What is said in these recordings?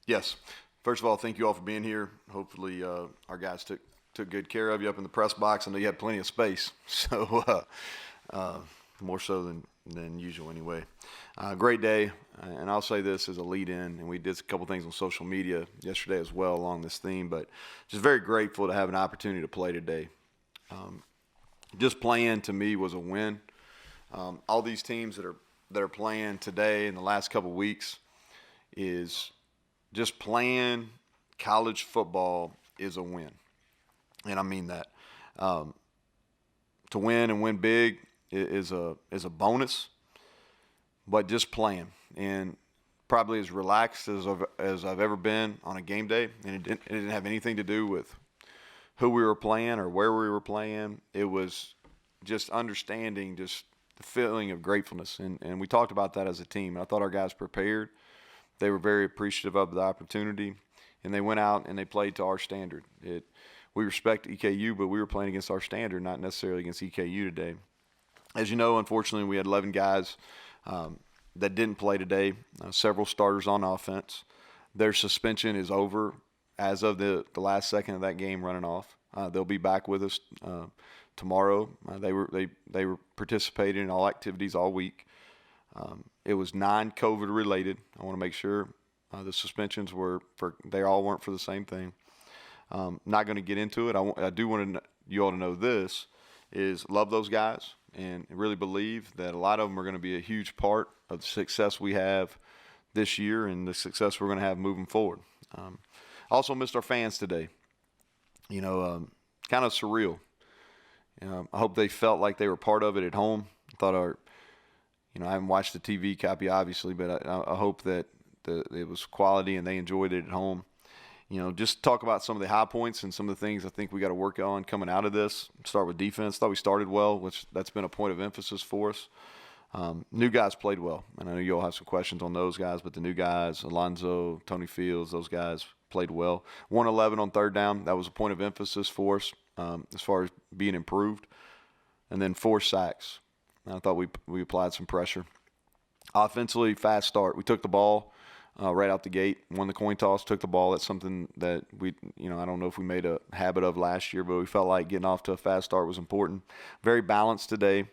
Yes. First of all, thank you all for being here. Hopefully our guys took good care of you up in the press box. I know you had plenty of space, so more so than usual anyway. Great day, and I'll say this as a lead-in, and we did a couple things on social media yesterday as well along this theme, but just very grateful to have an opportunity to play today. Just playing to me was a win. All these teams that are playing today in the last couple weeks is just playing college football is a win. And I mean that. To win and win big is a bonus, but just playing and probably as relaxed as I've ever been on a game day. And it didn't have anything to do with who we were playing or where we were playing. It was just understanding just the feeling of gratefulness. And we talked about that as a team. And I thought our guys prepared. They were very appreciative of the opportunity. And they went out and they played to our standard. We respect EKU, but we were playing against our standard, not necessarily against EKU today. As you know, unfortunately, we had 11 guys that didn't play today, several starters on offense. Their suspension is over as of the last second of that game running off. They'll be back with us tomorrow. They were participating in all activities all week. It was non-COVID related. I want to make sure the suspensions they all weren't for the same thing. Not going to get into it. I do want you all to know this is love those guys and really believe that a lot of them are going to be a huge part of the success we have this year and the success we're going to have moving forward. Also missed our fans today. Kind of surreal. I hope they felt like they were part of it at home. I thought I haven't watched the TV copy obviously, but I hope that it was quality and they enjoyed it at home. Just talk about some of the high points and some of the things I think we got to work on coming out of this. Start with defense. Thought we started well, which that's been a point of emphasis for us. New guys played well, and I know you all have some questions on those guys, but the new guys, Alonzo, Tony Fields, those guys played well. 111 on third down. That was a point of emphasis for us as far as being improved. And then 4 sacks. I thought we applied some pressure. Offensively, fast start. We took the ball right out the gate, won the coin toss, took the ball. That's something that I don't know if we made a habit of last year, but we felt like getting off to a fast start was important. Very balanced today.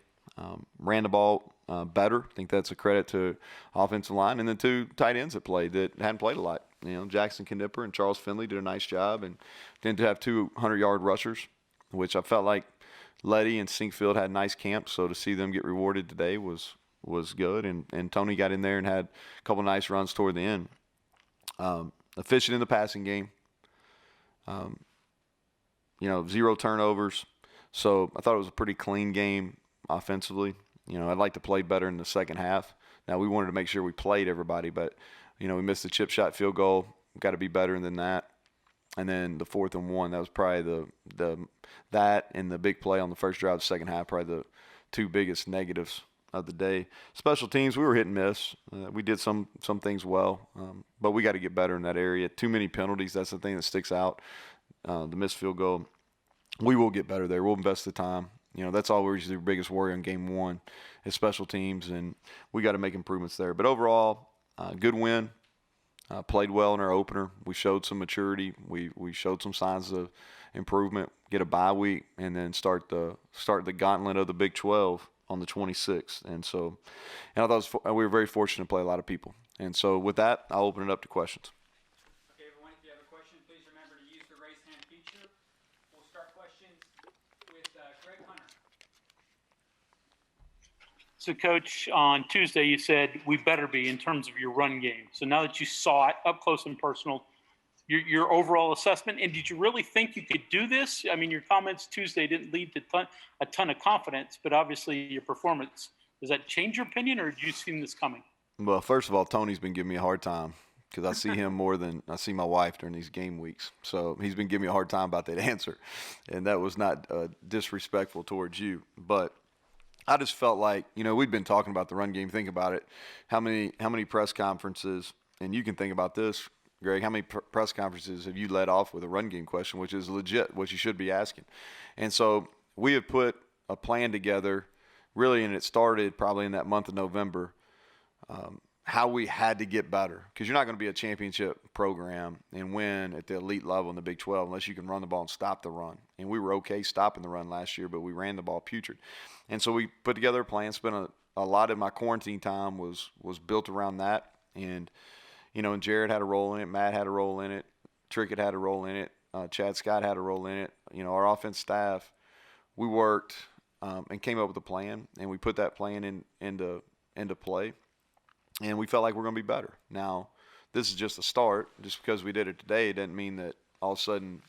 Ran the ball better. I think that's a credit to offensive line. And then 2 tight ends that played that hadn't played a lot. Jackson Knipper and Charles Finley did a nice job. And then to have 2 100-yard rushers, which I felt like Letty and Sinkfield had nice camps. So to see them get rewarded today was good, and Tony got in there and had a couple nice runs toward the end. Efficient in the passing game. 0 turnovers. So I thought it was a pretty clean game offensively. I'd like to play better in the second half. Now we wanted to make sure we played everybody, but we missed the chip shot field goal. We've got to be better than that. And then the 4th and 1, that was probably that and the big play on the first drive of the second half, probably the 2 biggest negatives of the day. Special teams, we were hit and miss. We did some things well, but we got to get better in that area. Too many penalties, that's the thing that sticks out. The missed field goal. We will get better there. We'll invest the time. That's always the biggest worry on game 1 is special teams, and we got to make improvements there. But overall, good win. Played well in our opener. We showed some maturity. We showed some signs of improvement. Get a bye week, and then start the gauntlet of the Big 12 on the 26th. And I thought we were very fortunate to play a lot of people. And so with that, I'll open it up to questions. Okay, everyone, if you have a question, please remember to use the raise hand feature. We'll start questions with Greg Hunter. So, Coach, on Tuesday you said we better be in terms of your run game. So now that you saw it up close and personal, your overall assessment, and did you really think you could do this? I mean, your comments Tuesday didn't lead to a ton of confidence, but obviously your performance, does that change your opinion, or did you see this coming? Well, first of all, Tony's been giving me a hard time because I see him more than I see my wife during these game weeks. So he's been giving me a hard time about that answer, and that was not disrespectful towards you. But I just felt like, we've been talking about the run game. Think about it. How many press conferences, and you can think about this, Greg, how many press conferences have you led off with a run game question, which is legit, what you should be asking? And so we have put a plan together, really, and it started probably in that month of November, how we had to get better, because you're not going to be a championship program and win at the elite level in the Big 12 unless you can run the ball and stop the run. And we were okay stopping the run last year, but we ran the ball putrid. And so we put together a plan. Spent a lot of my quarantine time was built around that. And, and Jared had a role in it. Matt had a role in it. Trickett had a role in it. Chad Scott had a role in it. Our offense staff, we worked and came up with a plan, and we put that plan into play. And we felt like we're going to be better. Now, this is just a start. Just because we did it today doesn't mean that all of a sudden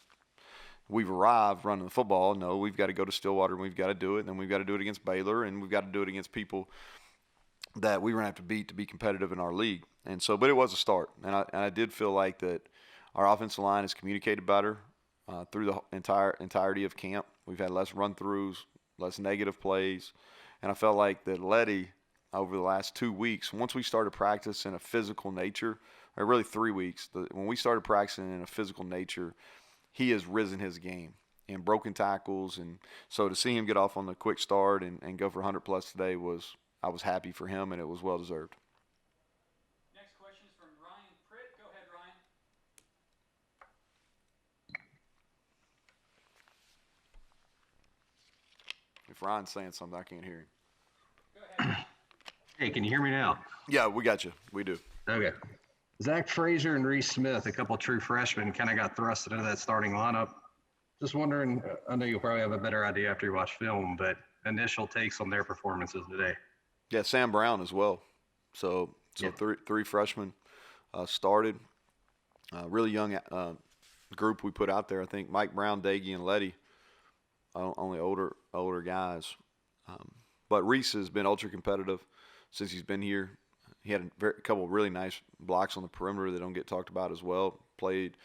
we've arrived running the football. No, we've got to go to Stillwater, and we've got to do it. And then we've got to do it against Baylor, and we've got to do it against people that we were going to have to beat to be competitive in our league. And so, but it was a start. And I did feel like that our offensive line has communicated better through the entirety of camp. We've had less run-throughs, less negative plays. And I felt like that Letty, over the last 2 weeks, once we started practice in a physical nature, or really 3 weeks, when we started practicing in a physical nature, he has risen his game and broken tackles. And so to see him get off on the quick start and go for 100-plus today I was happy for him, and it was well-deserved. Next question is from Ryan Pritt. Go ahead, Ryan. If Ryan's saying something, I can't hear him. Go ahead. Hey, can you hear me now? Yeah, we got you. We do. Okay. Zach Frazier and Rhys Smith, a couple true freshmen, kind of got thrusted into that starting lineup. Just wondering, I know you'll probably have a better idea after you watch film, but initial takes on their performances today. Yeah, Sam Brown as well. So Yeah. three freshmen started. Really young group we put out there. I think Mike Brown, Daggy, and Letty, only older guys. But Rhys has been ultra competitive since he's been here. He had a couple of really nice blocks on the perimeter that don't get talked about as well. Played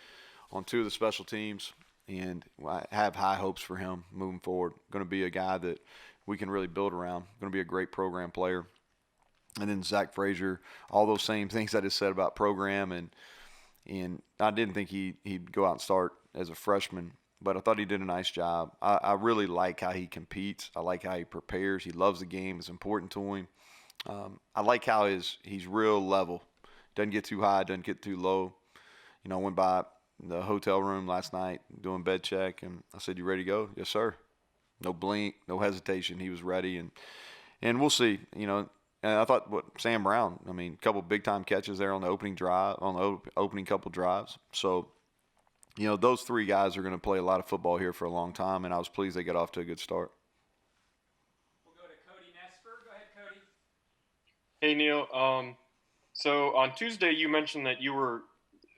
on 2 of the special teams, and I have high hopes for him moving forward. Going to be a guy that we can really build around. Going to be a great program player. And then Zach Frazier, all those same things I just said about program, and I didn't think he'd go out and start as a freshman, but I thought he did a nice job. I really like how he competes. I like how he prepares. He loves the game. It's important to him. I like how he's real level. Doesn't get too high, doesn't get too low. I went by the hotel room last night doing bed check, and I said, "You ready to go?" "Yes, sir." No blink, no hesitation. He was ready, and we'll see. And I thought Sam Brown, a couple big-time catches there on the opening drive, on the opening couple drives. So, those 3 guys are going to play a lot of football here for a long time, and I was pleased they got off to a good start. We'll go to Cody Nesper. Go ahead, Cody. Hey, Neal. So on Tuesday, you mentioned that you were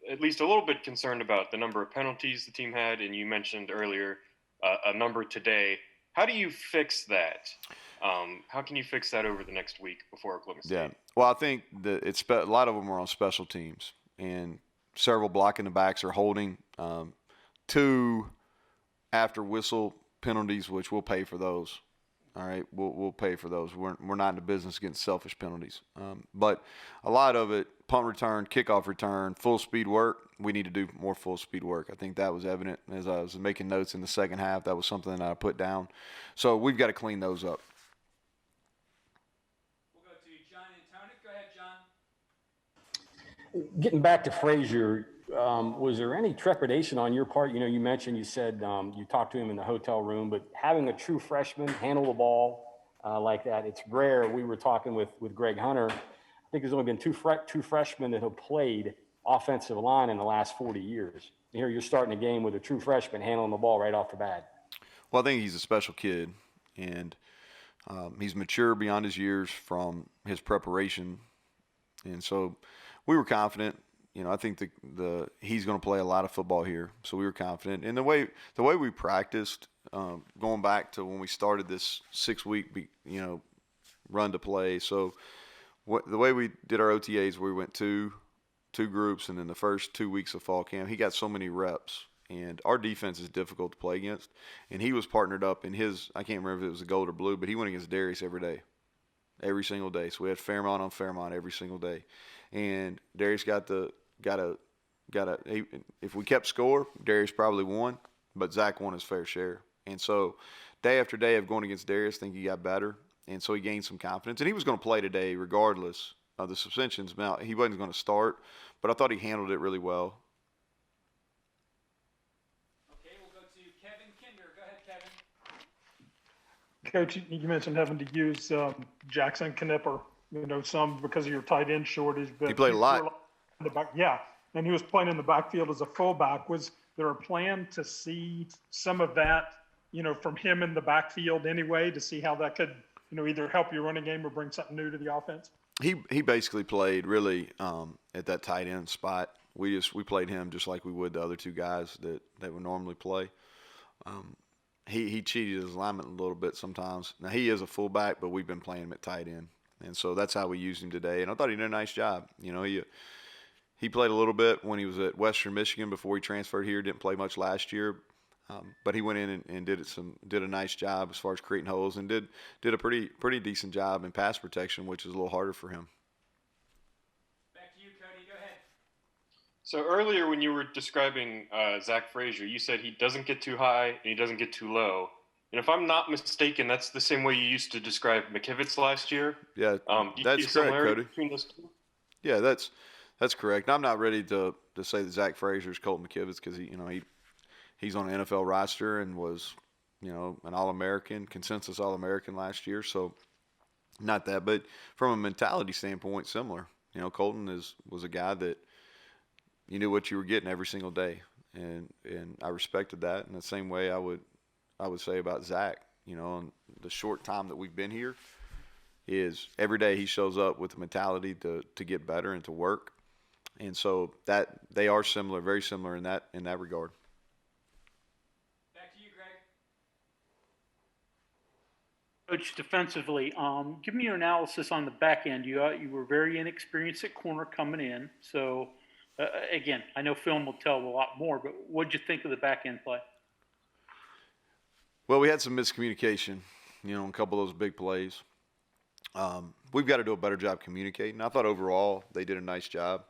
at least a little bit concerned about the number of penalties the team had, and you mentioned earlier a number today. How do you fix that? How can you fix that over the next week before Oklahoma State? Yeah. Well, I think that a lot of them are on special teams, and several blocking the backs are holding. 2 after whistle penalties, which we'll pay for those. All right, we'll pay for those. We're not in the business getting selfish penalties. But a lot of it, punt return, kickoff return, full speed work. We need to do more full speed work. I think that was evident as I was making notes in the second half. That was something that I put down. So we've got to clean those up. We'll go to John Antonic. Go ahead, John. Getting back to Frazier, was there any trepidation on your part? You mentioned, you said you talked to him in the hotel room, but having a true freshman handle the ball like that, it's rare. We were talking with Greg Hunter. I think there's only been two freshmen that have played offensive line in the last 40 years. Here you're starting a game with a true freshman handling the ball right off the bat. Well, I think he's a special kid, and he's mature beyond his years from his preparation. And so we were confident. I think he's going to play a lot of football here, so we were confident. And the way we practiced, going back to when we started this 6-week, run to play. So the way we did our OTAs, we went two groups, and then the first 2 weeks of fall camp, he got so many reps. And our defense is difficult to play against. And he was partnered up in I can't remember if it was a gold or blue, but he went against Darius every single day. So we had Fairmont on Fairmont every single day. And Darius got if we kept score, Darius probably won, but Zach won his fair share. And so day after day of going against Darius, I think he got better. And so he gained some confidence. And he was going to play today regardless the suspensions. Now, he wasn't going to start, but I thought he handled it really well. Okay, we'll go to Kevin Kinder. Go ahead, Kevin. Coach, you mentioned having to use Jackson Knipper, some because of your tight end shortage. But He played a lot. In the back, yeah, and he was playing in the backfield as a fullback. Was there a plan to see some of that, from him in the backfield anyway, to see how that could, either help your running game or bring something new to the offense? He basically played really at that tight end spot. We played him just like we would the other two guys that would normally play. He cheated his alignment a little bit sometimes. Now he is a fullback, but we've been playing him at tight end, and so that's how we used him today. And I thought he did a nice job. He played a little bit when he was at Western Michigan before he transferred here. Didn't play much last year, but he went in and did a nice job as far as creating holes, and did a pretty decent job in pass protection, which is a little harder for him. Back to you, Cody. Go ahead. So earlier when you were describing Zach Frazier, you said he doesn't get too high and he doesn't get too low. And if I'm not mistaken, that's the same way you used to describe McKivitz last year. Yeah, Do you that's see a similarity correct, Cody. between those two? Yeah, that's correct. I'm not ready to say that Zach Frazier is Colton McKivitz because he's on an NFL roster and was an All-American, consensus All-American last year. So not that, but from a mentality standpoint, similar. Colton was a guy that you knew what you were getting every single day, and I respected that. In the same way, I would say about Zach. In the short time that we've been here, is every day he shows up with the mentality to get better and to work. And so that they are similar, very similar in that regard. Back to you, Greg. Coach, defensively, give me your analysis on the back end. You were very inexperienced at corner coming in. So, again, I know film will tell a lot more, but what did you think of the back end play? Well, we had some miscommunication, on a couple of those big plays. We've got to do a better job communicating. I thought overall they did a nice job.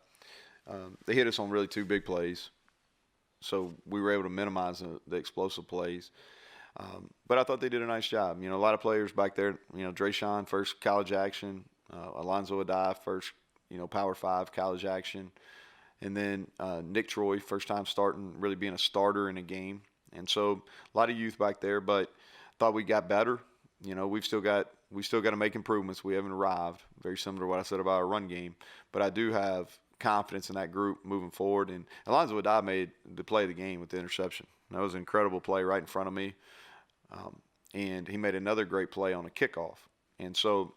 They hit us on really two big plays, so we were able to minimize the explosive plays. But I thought they did a nice job. A lot of players back there, Drayshawn, first college action, Alonzo Adai, first, Power 5 college action, and then Nick Troy, first time starting, really being a starter in a game. And so a lot of youth back there, but thought we got better. We've still got to make improvements. We haven't arrived. Very similar to what I said about our run game, but I do have confidence in that group moving forward. And Alonzo Adai made the play of the game with the interception. That was an incredible play right in front of me, and he made another great play on a kickoff. And so,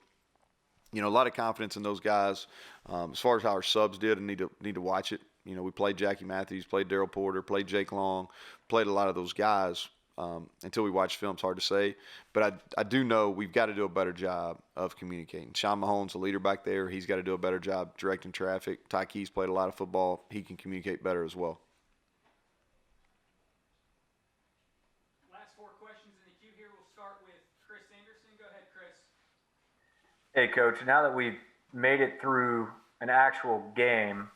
a lot of confidence in those guys. As far as how our subs did, I need to watch it. We played Jackie Matthews, played Daryl Porter, played Jake Long, played a lot of those guys. Until we watch film, it's hard to say. But I do know we've got to do a better job of communicating. Sean Mahone's a leader back there. He's got to do a better job directing traffic. Ty Key's played a lot of football. He can communicate better as well. Last four questions in the queue here. We'll start with Chris Anderson. Go ahead, Chris. Hey, Coach, now that we've made it through an actual game,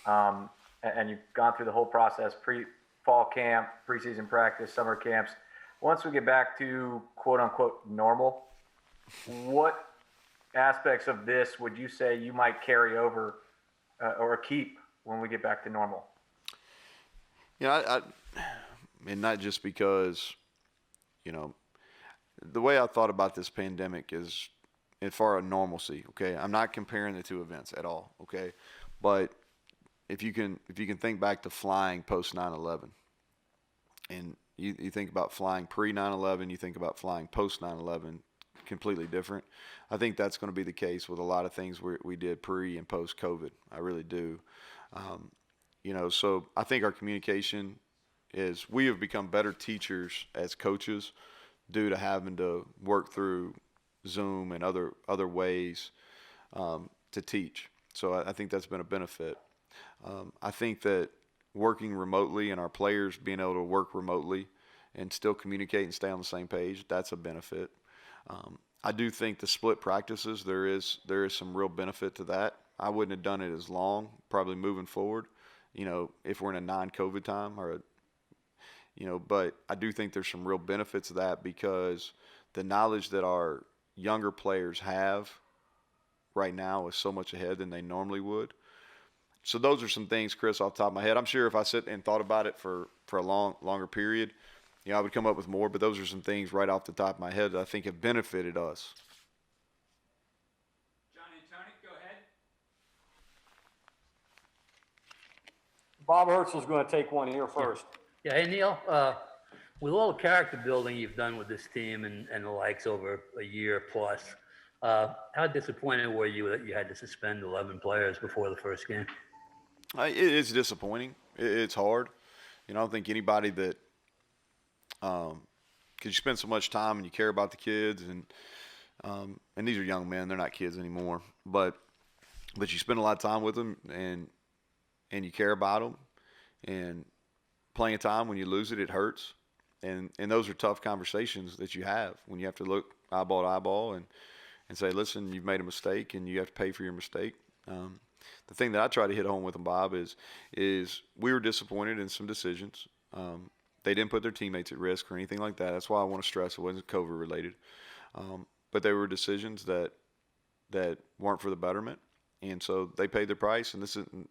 and you've gone through the whole process, fall camp, preseason practice, summer camps, once we get back to quote-unquote normal, what aspects of this would you say you might carry over or keep when we get back to normal? And not just because, the way I thought about this pandemic is for a normalcy, okay? I'm not comparing the two events at all, okay? But if you can think back to flying post 9/11, and you think about flying pre 9/11, you think about flying post 9/11, completely different. I think that's going to be the case with a lot of things we did pre and post COVID. I really do. So I think our communication is we have become better teachers as coaches due to having to work through Zoom and other ways to teach. So I think that's been a benefit. I think that working remotely and our players being able to work remotely and still communicate and stay on the same page, that's a benefit. I do think the split practices, there is some real benefit to that. I wouldn't have done it as long, probably moving forward, if we're in a non-COVID time but I do think there's some real benefits to that because the knowledge that our younger players have right now is so much ahead than they normally would. So those are some things, Chris, off the top of my head. I'm sure if I sit and thought about it for a longer period, I would come up with more. But those are some things right off the top of my head that I think have benefited us. John and Tony, go ahead. Bob Hertzl's going to take one here first. Yeah, hey Neal, with all the character building you've done with this team and the likes over a year plus, how disappointed were you that you had to suspend 11 players before the first game? It's disappointing. It's hard. I don't think anybody that because you spend so much time and you care about the kids, and these are young men, they're not kids anymore, but you spend a lot of time with them, and you care about them, and playing time, when you lose it, it hurts, and those are tough conversations that you have when you have to look eyeball to eyeball and say, listen, you've made a mistake and you have to pay for your mistake. The thing that I try to hit home with them, Bob, is we were disappointed in some decisions. They didn't put their teammates at risk or anything like that. That's why I want to stress it wasn't COVID related. But they were decisions that weren't for the betterment. And so they paid their price, and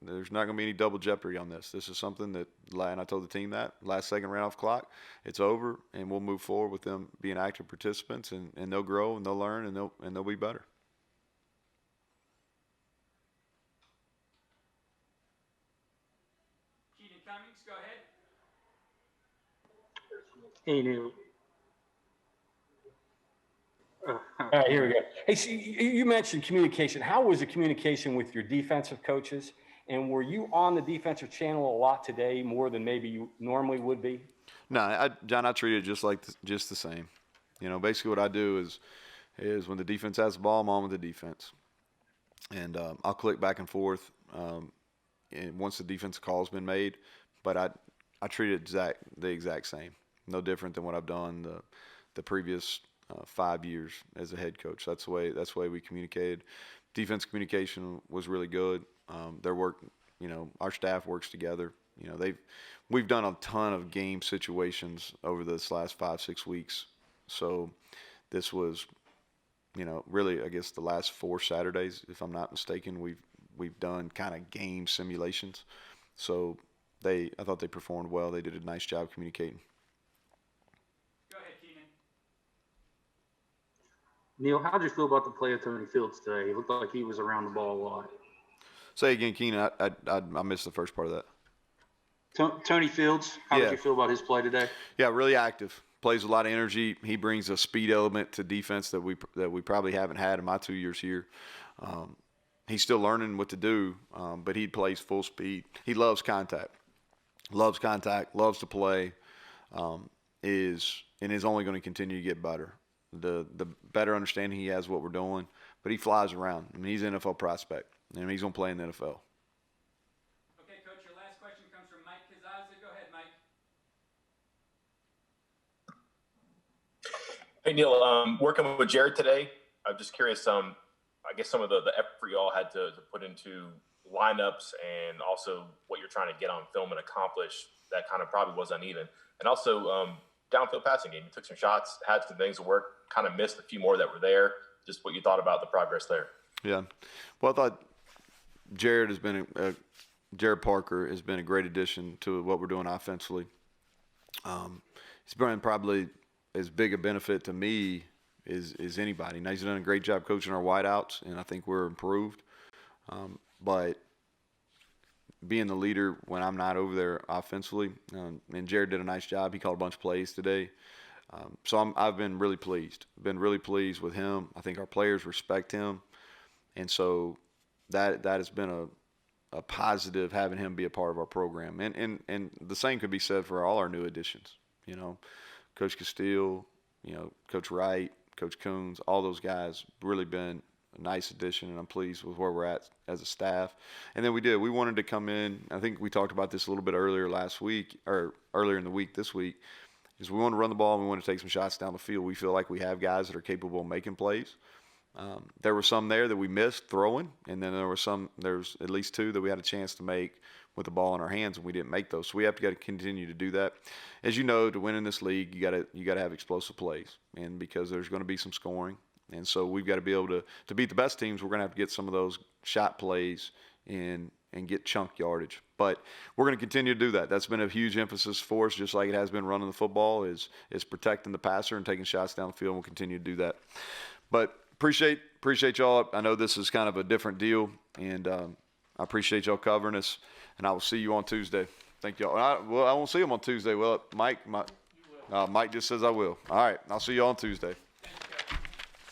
there's not going to be any double jeopardy on this. This is something that, and I told the team that, last second ran off clock, it's over, and we'll move forward with them being active participants, and they'll grow, and they'll learn, and they'll be better. Keenan Cummings, go ahead. Hey, Neal. All right, here we go. Hey, so you mentioned communication. How was the communication with your defensive coaches? And were you on the defensive channel a lot today, more than maybe you normally would be? No, John, I treat it just the same. Basically what I do is when the defense has the ball, I'm on with the defense. And I'll click back and forth and once the defensive call's been made. But I treat it the exact same. No different than what I've done the previous 5 years as a head coach. That's the way we communicated. Defense communication was really good. Their work, our staff works together. We've done a ton of game situations over this last 5-6 weeks. So this was, really, I guess the last 4 Saturdays, if I'm not mistaken, we've done kind of game simulations. So I thought they performed well. They did a nice job communicating. Neal, how did you feel about the play of Tony Fields today? He looked like he was around the ball a lot. Say again, Keenan. I missed the first part of that. Tony Fields, how did you feel about his play today? Yeah, really active. Plays with a lot of energy. He brings a speed element to defense that we probably haven't had in my 2 years here. He's still learning what to do, but he plays full speed. He loves contact. Loves to play. Is only going to continue to get better. The better understanding he has what we're doing, but he flies around. I mean, he's an NFL prospect, and he's going to play in the NFL. Okay, Coach, your last question comes from Mike Kazaza. Go ahead, Mike. Hey, Neal, working with Jared today, I'm just curious, I guess some of the effort you all had to put into lineups and also what you're trying to get on film and accomplish, that kind of probably was uneven. And also downfield passing game. You took some shots, had some things to work, kind of missed a few more that were there. Just what you thought about the progress there. Yeah. Well, I thought Jared Parker has been a great addition to what we're doing offensively. He's been probably as big a benefit to me as anybody. Now, he's done a great job coaching our wideouts, and I think we're improved. But being the leader when I'm not over there offensively, and Jared did a nice job. He called a bunch of plays today. So I've been really pleased. Been really pleased with him. I think our players respect him. And so that has been a positive, having him be a part of our program. And the same could be said for all our new additions. Coach Castile, Coach Wright, Coach Coons, all those guys really been a nice addition, and I'm pleased with where we're at as a staff. And then we wanted to come in, I think we talked about this a little bit earlier last week, or earlier in the week this week, is we want to run the ball and we want to take some shots down the field. We feel like we have guys that are capable of making plays. There were some there that we missed throwing, and then there's at least 2 that we had a chance to make with the ball in our hands, and we didn't make those. So we have to continue to do that. As you know, to win in this league, you got to have explosive plays, and because there's going to be some scoring, And so we've got to be able to beat the best teams. We're going to have to get some of those shot plays and get chunk yardage. But we're going to continue to do that. That's been a huge emphasis for us, just like it has been running the football, is protecting the passer and taking shots down the field. We'll continue to do that. But appreciate y'all. I know this is kind of a different deal, and I appreciate y'all covering us. And I will see you on Tuesday. Thank y'all. I won't see him on Tuesday. Well, Mike just says I will. All right, I'll see you on Tuesday.